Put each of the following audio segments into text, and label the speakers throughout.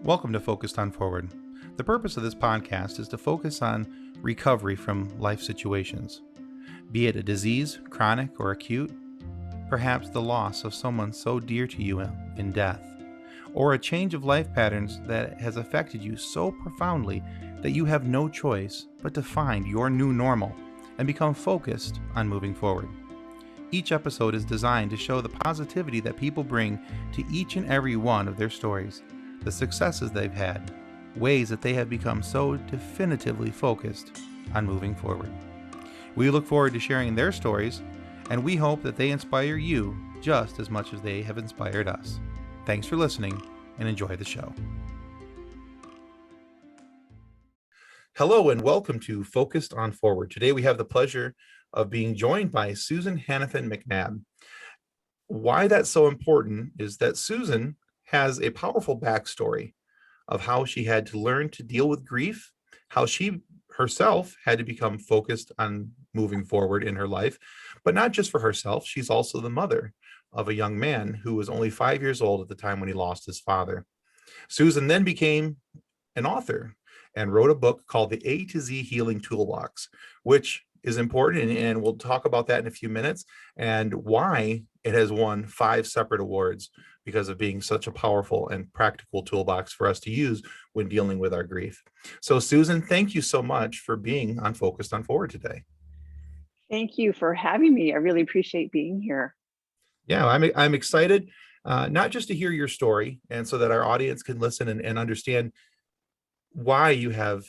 Speaker 1: Welcome to Focused on Forward. The purpose of this podcast is to focus on recovery from life situations, be it a disease, chronic or acute, perhaps the loss of someone so dear to you in death, or a change of life patterns that has affected you so profoundly that you have no choice but to find your new normal and become focused on moving forward. Each episode is designed to show the positivity that people bring to each and every one of their stories, the successes they've had, ways that they have become so definitively focused on moving forward. We look forward to sharing their stories, and we hope that they inspire you just as much as they have inspired us. Thanks for listening, and enjoy the show. Hello, and welcome to Focused on Forward. Today we have the pleasure of being joined by Susan Hannifin MacNab. Why that's so important is that Susan has a powerful backstory of how she had to learn to deal with grief, how she herself had to become focused on moving forward in her life, but not just for herself. She's also the mother of a young man who was only 5 years old at the time when he lost his father. Susan then became an author and wrote a book called the A to Z Healing Toolbox, which is important, and we'll talk about that in a few minutes, and why it has won 5 separate awards because of being such a powerful and practical toolbox for us to use when dealing with our grief. So Susan, thank you so much for being on Focused on Forward today.
Speaker 2: Thank you for having me. I really appreciate being here.
Speaker 1: Yeah, I'm excited, not just to hear your story, and so that our audience can listen and understand why you have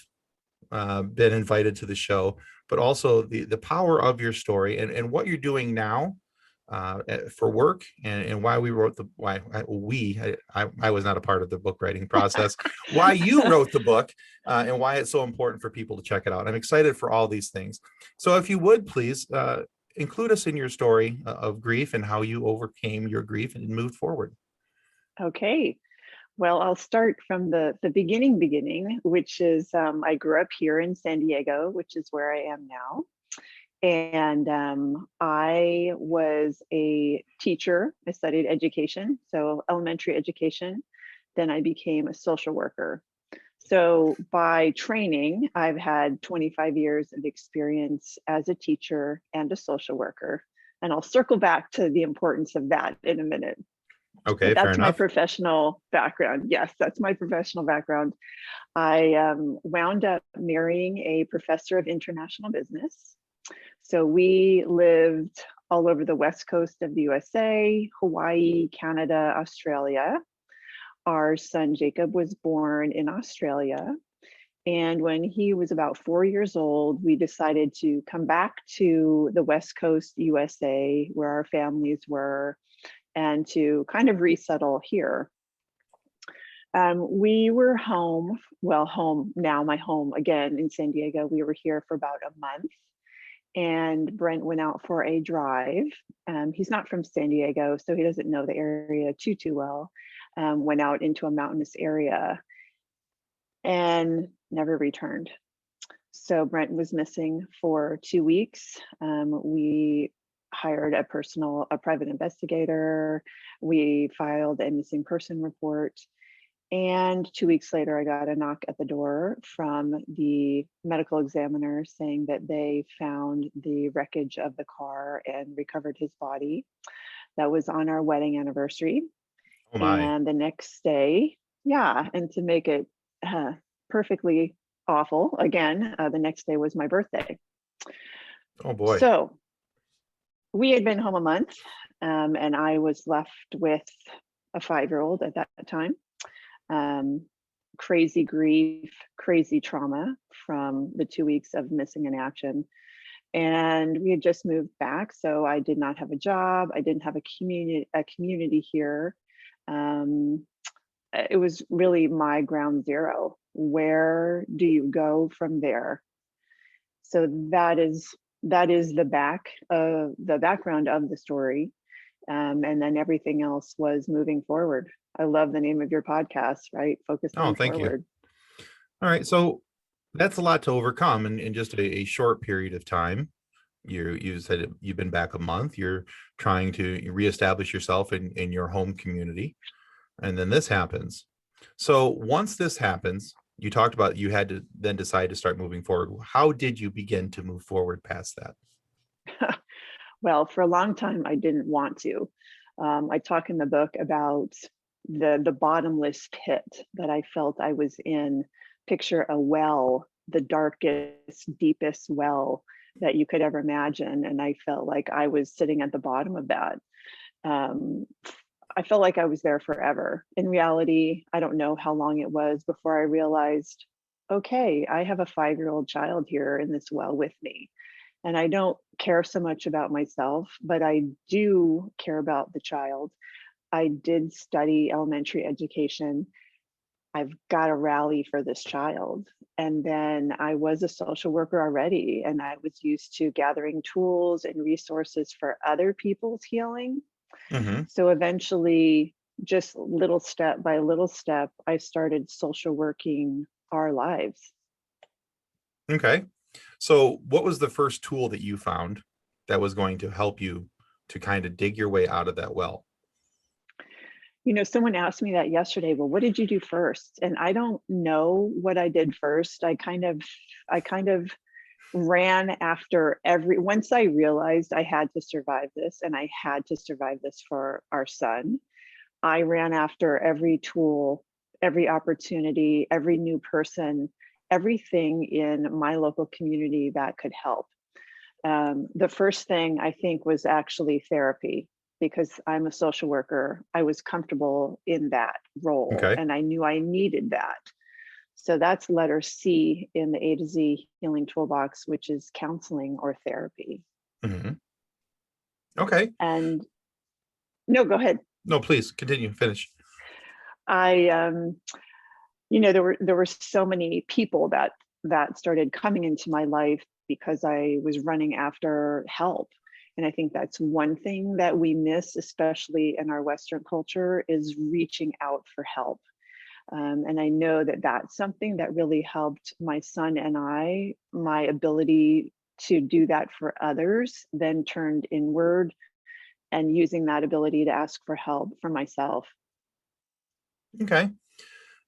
Speaker 1: been invited to the show, but also the power of your story and what you're doing now for work, and why we wrote I was not a part of the book writing process, why you wrote the book, and why it's so important for people to check it out. I'm excited for all these things. So if you would please include us in your story of grief and how you overcame your grief and moved forward.
Speaker 2: Okay. Well, I'll start from the beginning, which is I grew up here in San Diego, which is where I am now. And I was a teacher. I studied education, so elementary education. Then I became a social worker. So by training, I've had 25 years of experience as a teacher and a social worker. And I'll circle back to the importance of that in a minute.
Speaker 1: Okay,
Speaker 2: but
Speaker 1: fair
Speaker 2: that's
Speaker 1: enough.
Speaker 2: My professional background. Yes, that's my professional background. I wound up marrying a professor of international business. So we lived all over the west coast of the USA, Hawaii, Canada, Australia. Our son Jacob was born in Australia. And when he was about 4 years old, we decided to come back to the west coast USA where our families were and to kind of resettle here. We were home now, my home again in San Diego. We were here for about a month. And Brent went out for a drive. He's not from San Diego, so he doesn't know the area too well. Went out into a mountainous area and never returned. So Brent was missing for 2 weeks. We hired a private investigator. We filed a missing person report. And 2 weeks later, I got a knock at the door from the medical examiner saying that they found the wreckage of the car and recovered his body. That was on our wedding anniversary.
Speaker 1: Oh my.
Speaker 2: And the next day, and to make it perfectly awful, again, the next day was my birthday.
Speaker 1: Oh boy.
Speaker 2: So we had been home a month, and I was left with a 5-year-old at that time. Crazy grief, crazy trauma from the 2 weeks of missing in action. And we had just moved back, so I did not have a job. I didn't have a community here. It was really my ground zero. Where do you go from there? So that is the background of the story. And then everything else was moving forward. I love the name of your podcast, right? Focused on
Speaker 1: thank
Speaker 2: Forward.
Speaker 1: You. All right. So that's a lot to overcome in just a short period of time. You said you've been back a month. You're trying to reestablish yourself in your home community. And then this happens. So once this happens, you talked about you had to then decide to start moving forward. How did you begin to move forward past that?
Speaker 2: Well, for a long time, I didn't want to. I talk in the book about the bottomless pit that I felt I was in. Picture a well, the darkest, deepest well that you could ever imagine, and I felt like I was sitting at the bottom of that. Um, I felt like I was there forever. In reality, I don't know how long it was before I realized, okay, I have a 5-year-old child here in this well with me. And I don't care so much about myself, but I do care about the child. I did study elementary education. I've got to rally for this child. And then I was a social worker already, and I was used to gathering tools and resources for other people's healing.
Speaker 1: Hmm.
Speaker 2: So eventually, just little step by little step, I started social working our lives.
Speaker 1: Okay. So what was the first tool that you found that was going to help you to kind of dig your way out of that well?
Speaker 2: Someone asked me that yesterday. Well, what did you do first? And I don't know what I did first. I kind of ran after once I realized I had to survive this and I had to survive this for our son. I ran after every tool, every opportunity, every new person, everything in my local community that could help. The first thing I think was actually therapy, because I'm a social worker. I was comfortable in that role
Speaker 1: Okay.
Speaker 2: and I knew I needed that. So that's letter C in the A to Z healing toolbox, which is counseling or therapy.
Speaker 1: Hmm. Okay.
Speaker 2: And no, go ahead.
Speaker 1: No, please continue. Finish.
Speaker 2: I there were so many people that started coming into my life because I was running after help. And I think that's one thing that we miss, especially in our Western culture, is reaching out for help. And I know that that's something that really helped my son and I. My ability to do that for others then turned inward, and using that ability to ask for help for myself.
Speaker 1: Okay.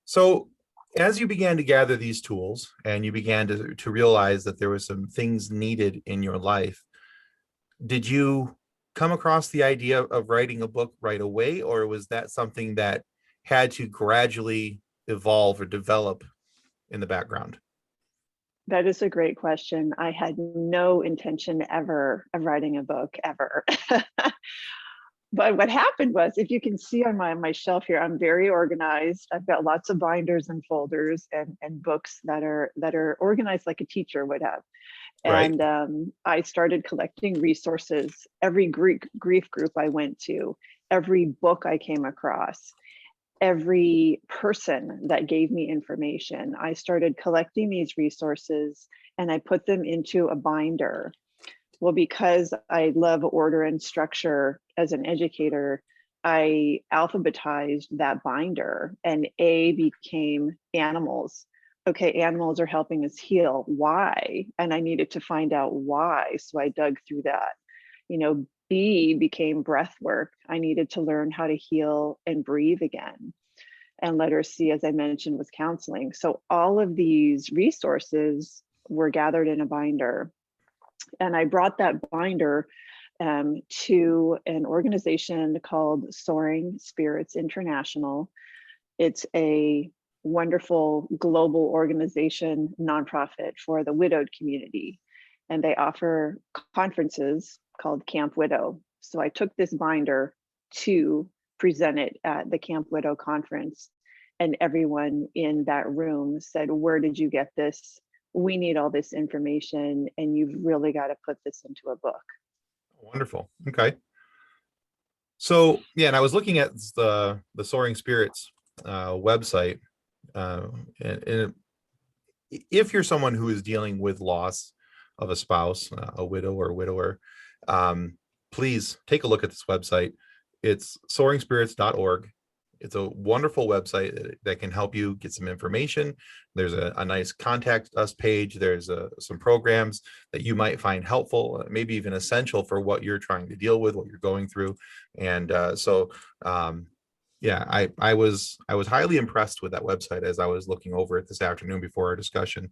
Speaker 1: So as you began to gather these tools and you began to realize that there was some things needed in your life, did you come across the idea of writing a book right away, or was that something that had to gradually evolve or develop in the background?
Speaker 2: That is a great question. I had no intention ever of writing a book ever. But what happened was, if you can see on my shelf here, I'm very organized. I've got lots of binders and folders and books that are organized like a teacher would have.
Speaker 1: Right.
Speaker 2: And I started collecting resources. Every grief group I went to, every book I came across, every person that gave me information, I started collecting these resources and I put them into a binder. Well, because I love order and structure as an educator, I alphabetized that binder, and A became animals. Okay, animals are helping us heal. Why? And I needed to find out why. So I dug through that. B became breath work. I needed to learn how to heal and breathe again. And letter C, as I mentioned, was counseling. So all of these resources were gathered in a binder. And I brought that binder to an organization called Soaring Spirits International. It's a wonderful global organization, nonprofit for the widowed community. And they offer conferences called Camp Widow. So I took this binder to present it at the Camp Widow conference. And everyone in that room said, "Where did you get this? We need all this information, and you've really got to put this into a book."
Speaker 1: Wonderful. Okay. So yeah, and I was looking at the Soaring Spirits website, uh, and if you're someone who is dealing with loss of a spouse, a widow or widower, um, please take a look at this website. It's soaringspirits.org. It's a wonderful website that can help you get some information. There's a nice contact us page. There's some programs that you might find helpful, maybe even essential for what you're trying to deal with, what you're going through. And so Yeah, I was highly impressed with that website as I was looking over it this afternoon before our discussion.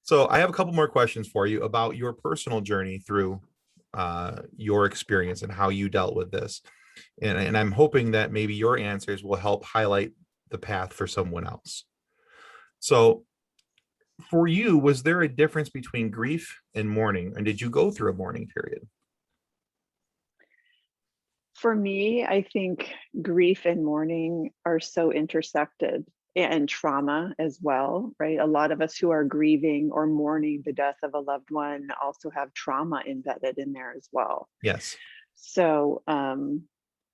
Speaker 1: So I have a couple more questions for you about your personal journey through your experience and how you dealt with this. And I'm hoping that maybe your answers will help highlight the path for someone else. So for you, was there a difference between grief and mourning? And did you go through a mourning period?
Speaker 2: For me, I think grief and mourning are so intersected, and trauma as well, right? A lot of us who are grieving or mourning the death of a loved one also have trauma embedded in there as well.
Speaker 1: Yes.
Speaker 2: So,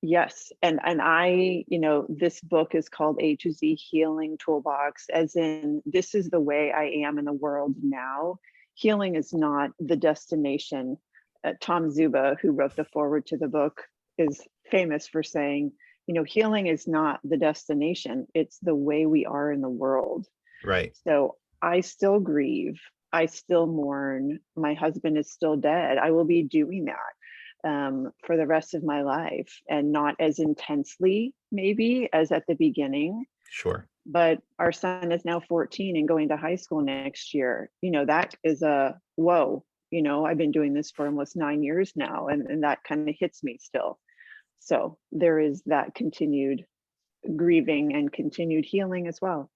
Speaker 2: yes, and I, this book is called A to Z Healing Toolbox, as in this is the way I am in the world now. Healing is not the destination. Tom Zuba, who wrote the foreword to the book, is famous for saying, healing is not the destination, it's the way we are in the world.
Speaker 1: Right.
Speaker 2: So I still grieve. I still mourn. My husband is still dead. I will be doing that for the rest of my life, and not as intensely, maybe, as at the beginning.
Speaker 1: Sure.
Speaker 2: But our son is now 14 and going to high school next year. That is a whoa. I've been doing this for almost 9 years now, and that kind of hits me still. So there is that continued grieving and continued healing as well.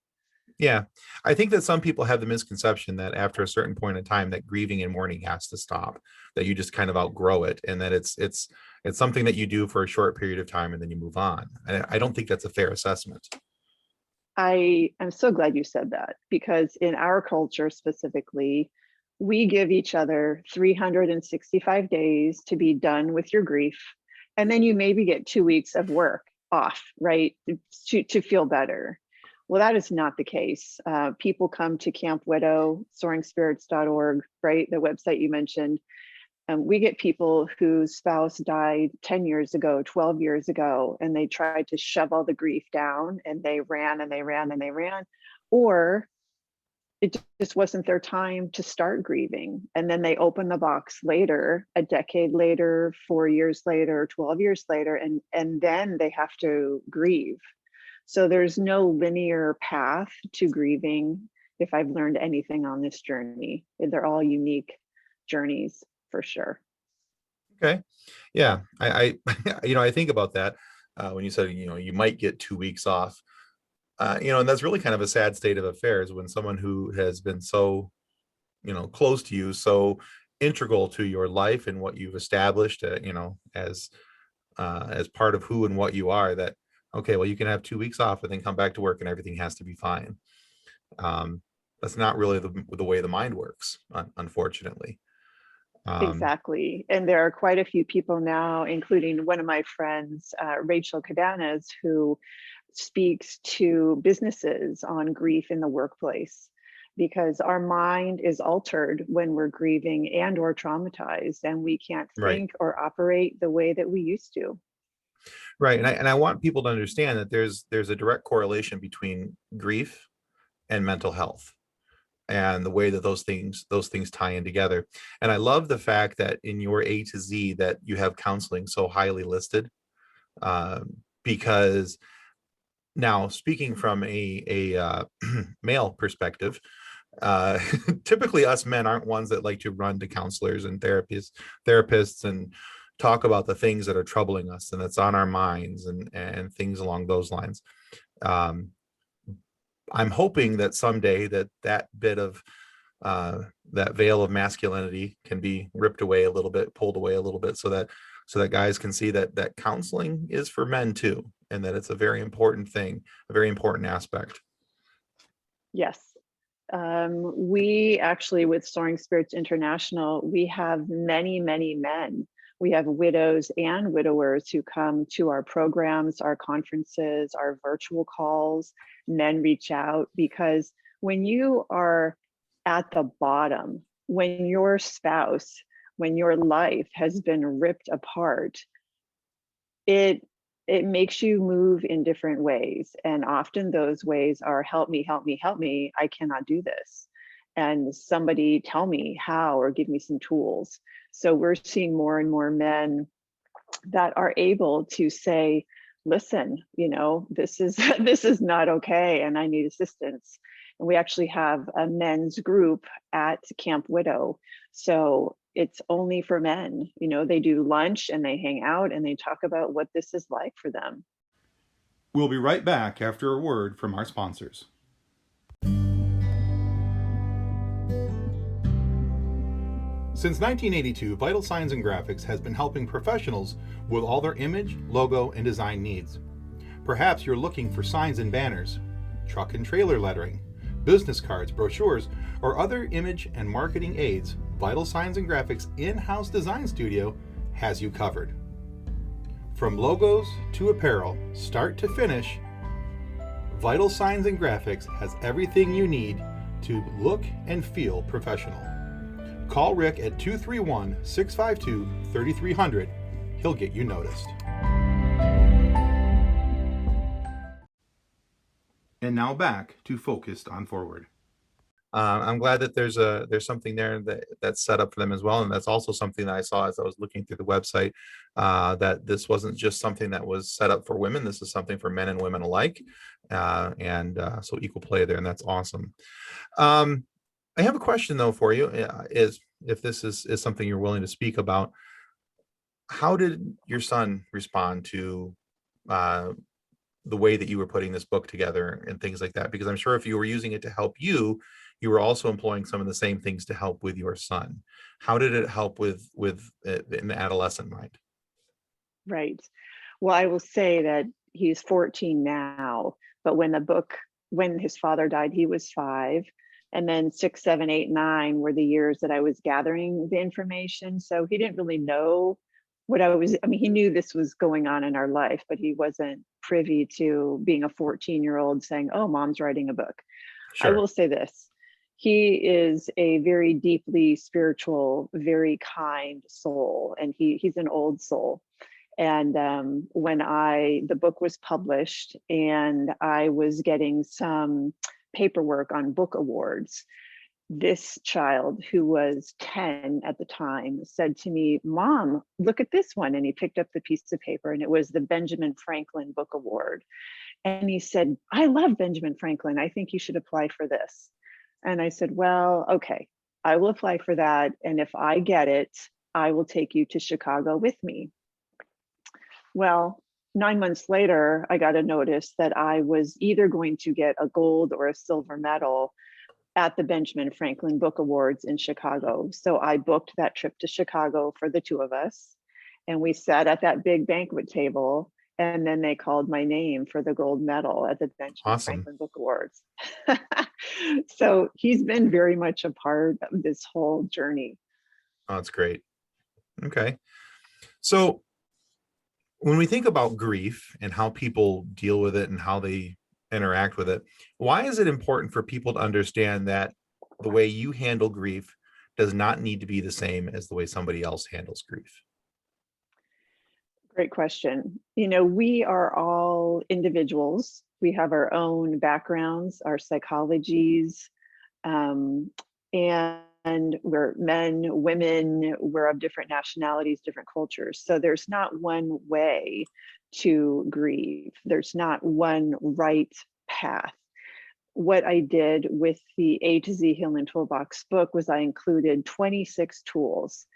Speaker 1: Yeah. I think that some people have the misconception that after a certain point in time that grieving and mourning has to stop, that you just kind of outgrow it, and that it's something that you do for a short period of time and then you move on. I don't think that's a fair assessment.
Speaker 2: I am so glad you said that, because in our culture specifically, we give each other 365 days to be done with your grief. And then you maybe get 2 weeks of work off, right? To feel better. Well, that is not the case. People come to Camp Widow, soaringspirits.org, right? The website you mentioned. We get people whose spouse died 10 years ago, 12 years ago, and they tried to shove all the grief down, and they ran and they ran and they ran, or it just wasn't their time to start grieving. And then they open the box later, a decade later, 4 years later, 12 years later, and then they have to grieve. So there's no linear path to grieving. If I've learned anything on this journey, they're all unique journeys for sure.
Speaker 1: Okay. Yeah. I think about that when you said, you might get 2 weeks off. And that's really kind of a sad state of affairs when someone who has been so, close to you, so integral to your life and what you've established, as part of who and what you are, that, okay, well, you can have 2 weeks off and then come back to work and everything has to be fine. Um, that's not really the way the mind works, unfortunately. Um,
Speaker 2: Exactly. And there are quite a few people now, including one of my friends, Rachel Cabanas, who speaks to businesses on grief in the workplace, because our mind is altered when we're grieving and or traumatized, and we can't
Speaker 1: right.
Speaker 2: think or operate the way that we used to.
Speaker 1: Right. And I want people to understand that there's a direct correlation between grief and mental health, and the way that those things tie in together. And I love the fact that in your A to Z that you have counseling so highly listed, because now, speaking from a male perspective, uh, typically us men aren't ones that like to run to counselors and therapists and talk about the things that are troubling us and that's on our minds, and things along those lines. Um, I'm hoping that someday that bit of that veil of masculinity can be ripped away a little bit, pulled away a little bit, so that guys can see that counseling is for men too, and that it's a very important thing, a very important aspect.
Speaker 2: Yes. We actually, with Soaring Spirits International, we have many, many men. We have widows and widowers who come to our programs, our conferences, our virtual calls. Men reach out, because when you are at the bottom, when your spouse, when your life has been ripped apart, it makes you move in different ways. And often those ways are, help me, help me, help me. I cannot do this. And somebody tell me how, or give me some tools. So we're seeing more and more men that are able to say, listen, this is this is not okay, and I need assistance. And we actually have a men's group at Camp Widow, so it's only for men. They do lunch and they hang out and they talk about what this is like for them.
Speaker 1: We'll be right back after a word from our sponsors. Since 1982, Vital Signs and Graphics has been helping professionals with all their image, logo, and design needs. Perhaps you're looking for signs and banners, truck and trailer lettering, business cards, brochures, or other image and marketing aids. Vital Signs and Graphics in-house design studio has you covered. From logos to apparel, start to finish, Vital Signs and Graphics has everything you need to look and feel professional. Call Rick at 231-652-3300. He'll get you noticed. And now back to Focused on Forward. I'm glad that there's something there that's set up for them as well, and that's also something that I saw as I was looking through the website, that this wasn't just something that was set up for women. This is something for men and women alike, and so equal play there, and that's awesome. I have a question though for you, is if this is something you're willing to speak about. How did your son respond to the way that you were putting this book together and things like that? Because I'm sure if you were using it to help you, you were also employing some of the same things to help with your son. How did it help with in the adolescent mind?
Speaker 2: Right. Well, I will say that he's 14 now, but when his father died, he was 5. And then 6, 7, 8, 9 were the years that I was gathering the information. So he didn't really know he knew this was going on in our life, but he wasn't privy to being a 14-year-old saying, oh, mom's writing a book. I
Speaker 1: Sure.
Speaker 2: will say this. He is a very deeply spiritual, very kind soul, and he's an old soul. And when the book was published and I was getting some paperwork on book awards, this child, who was 10 at the time, said to me, Mom, look at this one. And he picked up the piece of paper, and it was the Benjamin Franklin Book Award. And he said, I love Benjamin Franklin. I think you should apply for this. And I said, well, okay, I will apply for that. And if I get it, I will take you to Chicago with me. Well, 9 months later, I got a notice that I was either going to get a gold or a silver medal at the Benjamin Franklin Book Awards in Chicago. So I booked that trip to Chicago for the two of us. And we sat at that big banquet table, and then they called my name for the gold medal at the Benjamin
Speaker 1: Awesome.
Speaker 2: Franklin Book Awards. So he's been very much a part of this whole journey.
Speaker 1: Oh, that's great. Okay. So when we think about grief and how people deal with it and how they interact with it, why is it important for people to understand that the way you handle grief does not need to be the same as the way somebody else handles grief?
Speaker 2: Great question. We are all individuals. We have our own backgrounds, our psychologies, and we're men, women, we're of different nationalities, different cultures. So there's not one way to grieve. There's not one right path. What I did with the A to Z Healing Toolbox book was I included 26 tools.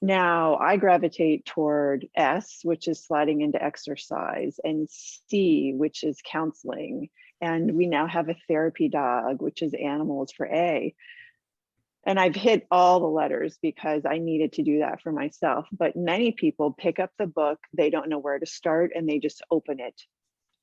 Speaker 2: Now I gravitate toward S, which is sliding into exercise, and C, which is counseling. And we now have a therapy dog, which is animals for A. And I've hit all the letters because I needed to do that for myself. But many people pick up the book, they don't know where to start, and they just open it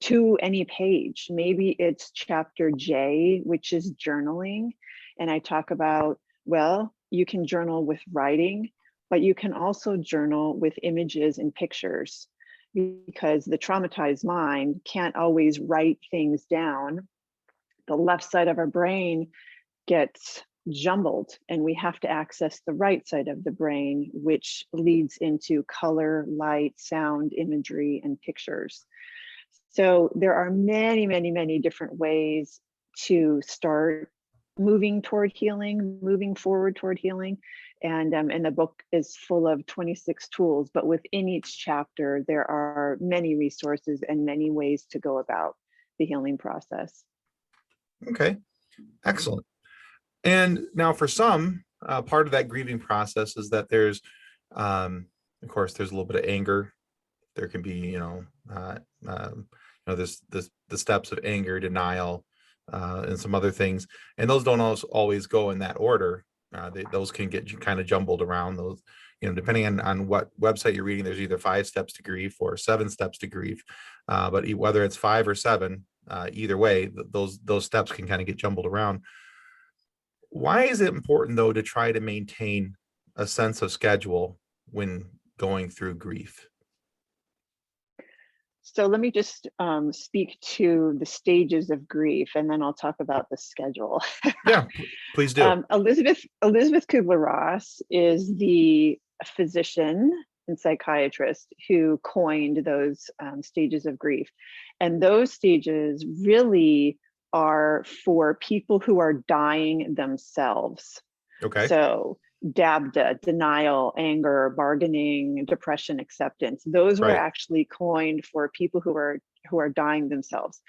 Speaker 2: to any page. Maybe it's chapter J, which is journaling. And I talk about, well, you can journal with writing, but you can also journal with images and pictures, because the traumatized mind can't always write things down. The left side of our brain gets jumbled, and we have to access the right side of the brain, which leads into color, light, sound, imagery, and pictures. So there are many, many, many different ways to start moving toward healing, moving forward toward healing. And the book is full of 26 tools, but within each chapter, there are many resources and many ways to go about the healing process.
Speaker 1: Okay, excellent. And now for some, part of that grieving process is that there's, of course, there's a little bit of anger. There can be, this the steps of anger, denial, and some other things, and those don't always go in that order. Those can get kind of jumbled around. Those, depending on what website you're reading, there's either 5 steps to grief or 7 steps to grief. But whether it's 5 or 7, either way, those steps can kind of get jumbled around. Why is it important, though, to try to maintain a sense of schedule when going through grief?
Speaker 2: So let me just speak to the stages of grief, and then I'll talk about the schedule.
Speaker 1: Yeah, please do.
Speaker 2: Elizabeth Kubler-Ross is the physician and psychiatrist who coined those stages of grief. And those stages really are for people who are dying themselves.
Speaker 1: Okay.
Speaker 2: So DABDA, denial, anger, bargaining, depression, acceptance. Those were
Speaker 1: Right.
Speaker 2: actually coined for people who are dying themselves.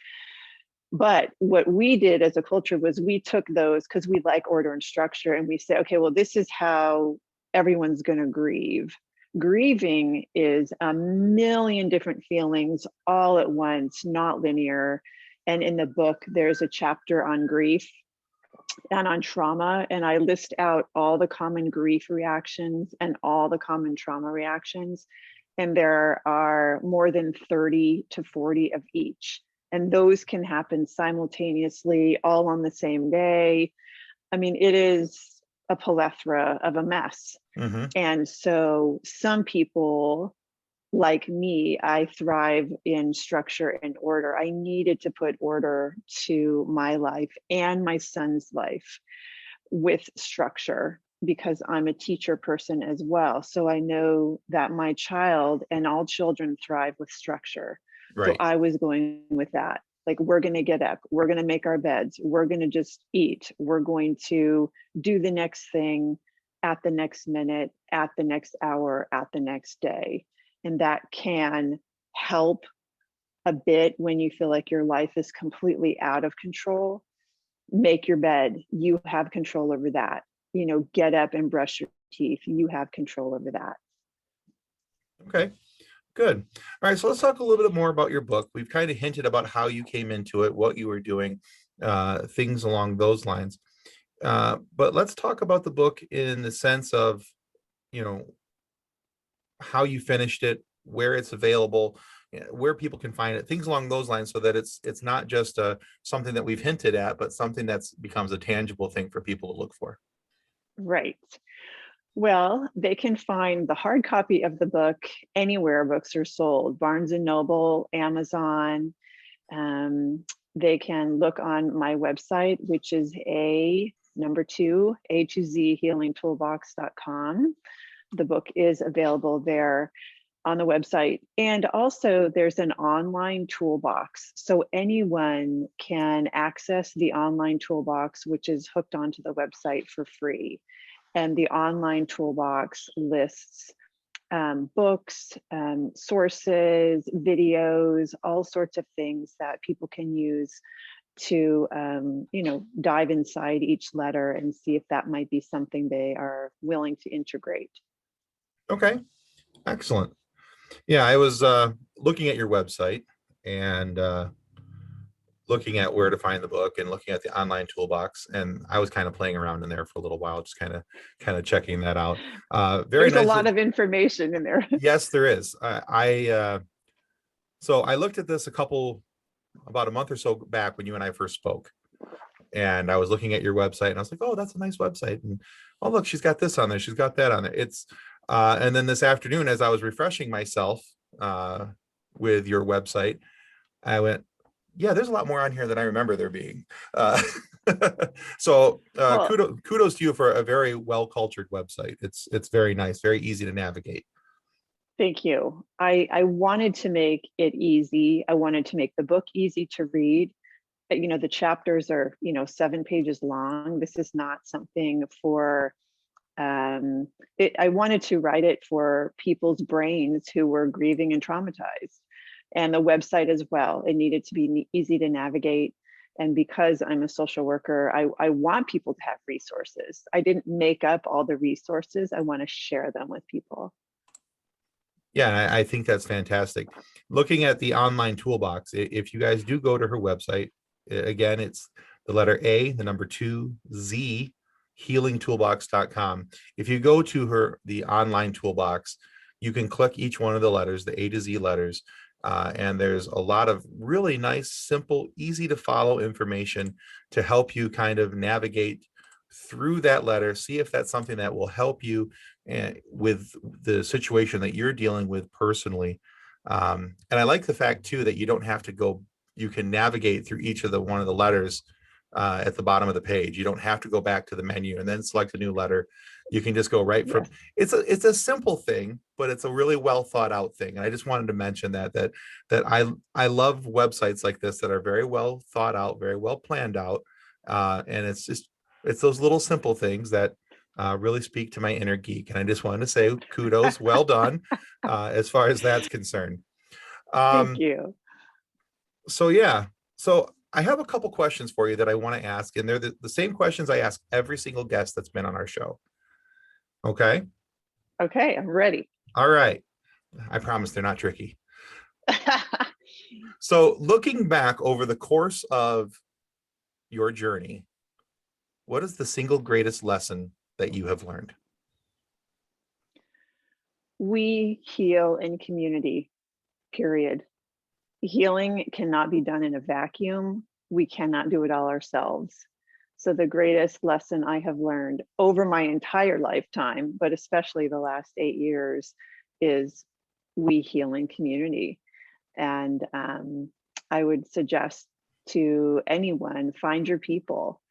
Speaker 2: But what we did as a culture was we took those, because we like order and structure, and we say, okay, well, this is how everyone's going to grieve. Grieving is a million different feelings all at once, not linear. And in the book, there's a chapter on grief and on trauma, and I list out all the common grief reactions and all the common trauma reactions. And there are more than 30 to 40 of each. And those can happen simultaneously, all on the same day. I mean, it is a plethora of a mess.
Speaker 1: Mm-hmm.
Speaker 2: And so some people, like me, I thrive in structure and order. I needed to put order to my life and my son's life with structure, because I'm a teacher person as well. So I know that my child and all children thrive with structure. So
Speaker 1: Right.
Speaker 2: I was going with that. Like, we're going to get up, we're going to make our beds, we're going to just eat, we're going to do the next thing at the next minute, at the next hour, at the next day. And that can help a bit when you feel like your life is completely out of control. Make your bed, you have control over that. Get up and brush your teeth, you have control over that.
Speaker 1: Okay. Good. All right. So let's talk a little bit more about your book. We've kind of hinted about how you came into it, what you were doing, things along those lines. But let's talk about the book in the sense of, how you finished it, where it's available, where people can find it, things along those lines, so that it's not just something that we've hinted at, but something that's becomes a tangible thing for people to look for.
Speaker 2: Right. Well, they can find the hard copy of the book anywhere books are sold: Barnes and Noble, Amazon. They can look on my website, which is A to Z healingtoolbox.com. The book is available there on the website. And also there's an online toolbox. So anyone can access the online toolbox, which is hooked onto the website for free. And the online toolbox lists books, sources, videos, all sorts of things that people can use to, dive inside each letter and see if that might be something they are willing to integrate.
Speaker 1: Okay. Excellent. Yeah, I was looking at your website and looking at where to find the book and looking at the online toolbox, and I was kind of playing around in there for a little while, just kind of checking that out. Very
Speaker 2: There's a
Speaker 1: nicely.
Speaker 2: lot of information in there.
Speaker 1: Yes, there is. So I looked at this about a month or so back when you and I first spoke, and I was looking at your website and I was like, oh, that's a nice website, and oh, look, she's got this on there, she's got that on there. It's and then this afternoon, as I was refreshing myself with your website, I went, yeah, there's a lot more on here than I remember there being. So
Speaker 2: Well,
Speaker 1: kudos to you for a very well-cultured website. It's very nice, very easy to navigate.
Speaker 2: thank you. I wanted to make it easy. I wanted to make the book easy to read. The chapters are, 7 pages long. This is not something for I wanted to write it for people's brains who were grieving and traumatized, and the website as well. It needed to be easy to navigate. And because I'm a social worker, I want people to have resources. I didn't make up all the resources. I want to share them with people.
Speaker 1: Yeah, I think that's fantastic. Looking at the online toolbox, if you guys do go to her website, again, it's the letter A, the number 2, Z, healingtoolbox.com. If you go to the online toolbox, you can click each one of the letters, the A to Z letters, and there's a lot of really nice, simple, easy to follow information to help you kind of navigate through that letter, see if that's something that will help you with the situation that you're dealing with personally. And I like the fact too that you don't have to go, you can navigate through each of the one of the letters at the bottom of the page. You don't have to go back to the menu and then select a new letter. You can just go right from,
Speaker 2: Yes.
Speaker 1: it's a simple thing, but it's a really well thought out thing. And I just wanted to mention that I love websites like this that are very well thought out, very well planned out. And it's those little simple things that really speak to my inner geek. And I just wanted to say kudos, well done, as far as that's concerned.
Speaker 2: Thank
Speaker 1: Um,
Speaker 2: you.
Speaker 1: so yeah, so I have a couple questions for you that I want to ask, and they're the same questions I ask every single guest that's been on our show. Okay.
Speaker 2: Okay, I'm ready.
Speaker 1: All right. I promise they're not tricky. So looking back over the course of your journey, what is the single greatest lesson that you have learned?
Speaker 2: We heal in community, period. Healing cannot be done in a vacuum. We cannot do it all ourselves. So the greatest lesson I have learned over my entire lifetime, but especially the last 8 years, is we heal in community. And I would suggest to anyone, find your people.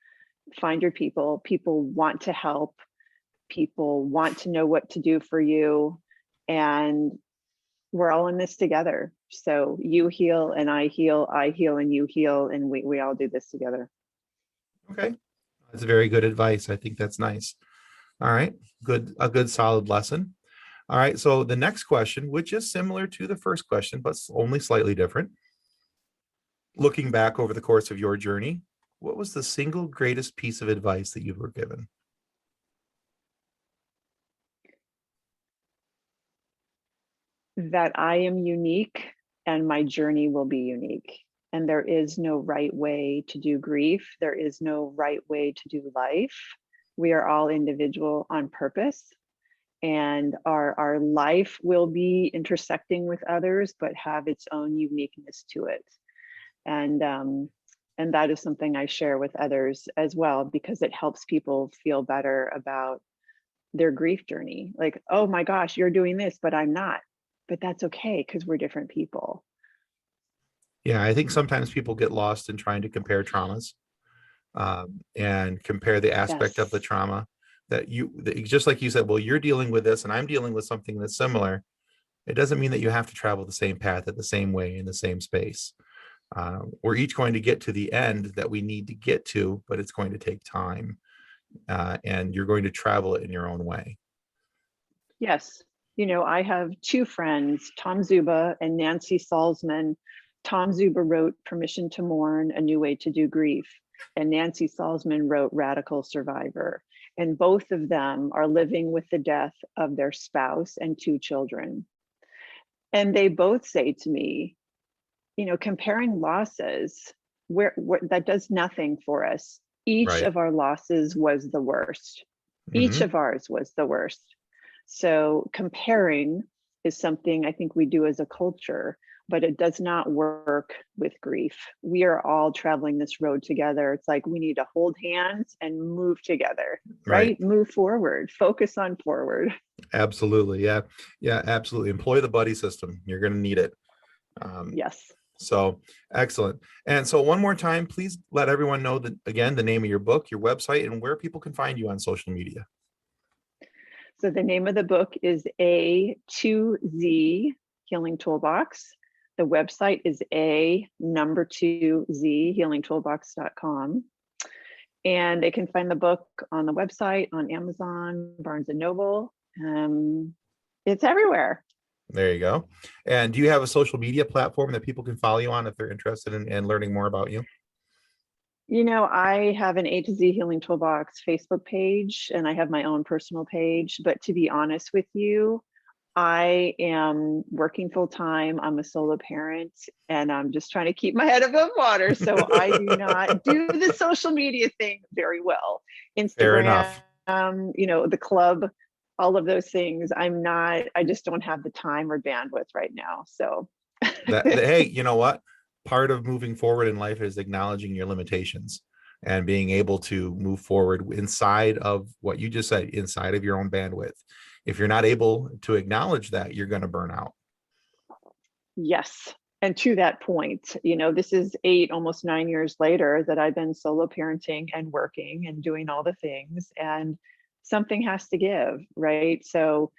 Speaker 2: Find your people. People want to help. People want to know what to do for you. And we're all in this together. So you heal and I heal and you heal, and we all do this together.
Speaker 1: Okay. That's very good advice. I think that's nice. All right. A good solid lesson. All right. So the next question, which is similar to the first question, but only slightly different. Looking back over the course of your journey, what was the single greatest piece of advice that you were given?
Speaker 2: That I am unique and my journey will be unique. And there is no right way to do grief. There is no right way to do life. We are all individual on purpose. And our life will be intersecting with others, but have its own uniqueness to it. And that is something I share with others as well, because it helps people feel better about their grief journey. Like, oh my gosh, you're doing this, but I'm not. But that's okay, because we're different people.
Speaker 1: Yeah, I think sometimes people get lost in trying to compare traumas, and compare the aspect of the
Speaker 2: Yes.
Speaker 1: trauma just like you said, well, you're dealing with this and I'm dealing with something that's similar. It doesn't mean that you have to travel the same path at the same way in the same space. We're each going to get to the end that we need to get to, but it's going to take time, and you're going to travel it in your own way.
Speaker 2: Yes. I have two friends, Tom Zuba and Nancy Salzman. Tom Zuba wrote Permission to Mourn, A New Way to Do Grief. And Nancy Salzman wrote Radical Survivor. And both of them are living with the death of their spouse and two children. And they both say to me, comparing losses, where that does nothing for us. Each
Speaker 1: Right.
Speaker 2: of our losses was the worst. Each
Speaker 1: Mm-hmm.
Speaker 2: of ours was the worst. So comparing is something I think we do as a culture, but it does not work with grief. We are all traveling this road together. It's like we need to hold hands and move together,
Speaker 1: Right.
Speaker 2: right? Move forward, focus on forward.
Speaker 1: Absolutely. Yeah. Yeah, absolutely. Employ the buddy system. You're going to need it. Um,
Speaker 2: Yes.
Speaker 1: so excellent. And so one more time, please let everyone know that again, the name of your book, your website, and where people can find you on social media.
Speaker 2: So the name of the book is A2Z Healing Toolbox. The website is A2Z healingtoolbox.com. And they can find the book on the website, on Amazon, Barnes and Noble. It's everywhere.
Speaker 1: There you go. And do you have a social media platform that people can follow you on if they're interested in learning more about you?
Speaker 2: I have an A to Z Healing Toolbox Facebook page, and I have my own personal page. But to be honest with you, I am working full time. I'm a solo parent, and I'm just trying to keep my head above water. So I do not do the social media thing very well.
Speaker 1: Fair
Speaker 2: Instagram,
Speaker 1: enough.
Speaker 2: the club, all of those things. I just don't have the time or bandwidth right now. So
Speaker 1: Hey, you know what? Part of moving forward in life is acknowledging your limitations and being able to move forward inside of what you just said, inside of your own bandwidth. If you're not able to acknowledge that, you're going to burn out.
Speaker 2: yes. And to that point, this is 8, almost 9 years later that I've been solo parenting and working and doing all the things, and something has to give, right? So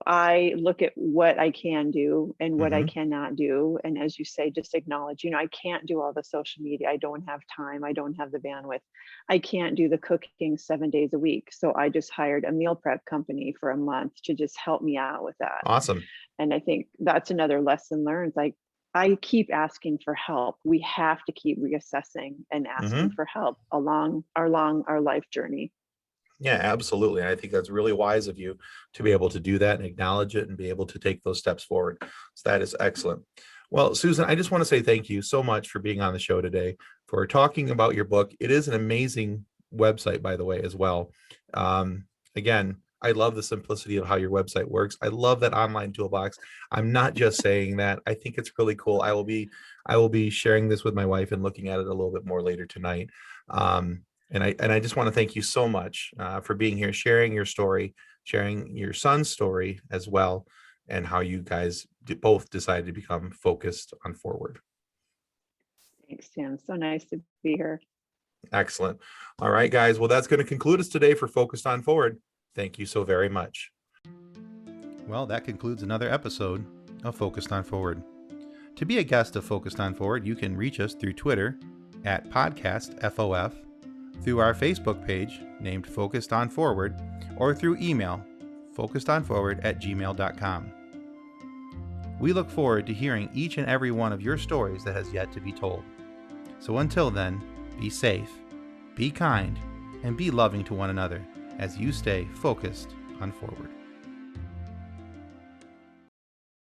Speaker 2: I look at what I can do and what I
Speaker 1: Mhm.
Speaker 2: cannot do. And as you say, just acknowledge, I can't do all the social media. I don't have time. I don't have the bandwidth. I can't do the cooking 7 days a week. So I just hired a meal prep company for a month to just help me out with that.
Speaker 1: Awesome.
Speaker 2: And I think that's another lesson learned. Like, I keep asking for help. We have to keep reassessing and asking
Speaker 1: Mhm.
Speaker 2: for help along our life journey.
Speaker 1: Yeah, absolutely. I think that's really wise of you to be able to do that and acknowledge it and be able to take those steps forward. So that is excellent. Well, Susan, I just want to say thank you so much for being on the show today, for talking about your book. It is an amazing website, by the way, as well. Again, I love the simplicity of how your website works. I love that online toolbox. I'm not just saying that. I think it's really cool. I will be sharing this with my wife and looking at it a little bit more later tonight. And I just want to thank you so much for being here, sharing your story, sharing your son's story as well, and how you guys both decided to become focused on forward.
Speaker 2: Thanks, Tim. So nice to be here.
Speaker 1: Excellent. All right, guys. Well, that's going to conclude us today for Focused on Forward. Thank you so very much. Well, that concludes another episode of Focused on Forward. To be a guest of Focused on Forward, you can reach us through Twitter at podcastFOF, through our Facebook page named Focused on Forward, or through email focusedonforward@gmail.com. We look forward to hearing each and every one of your stories that has yet to be told. So until then, be safe, be kind, and be loving to one another as you stay focused on forward.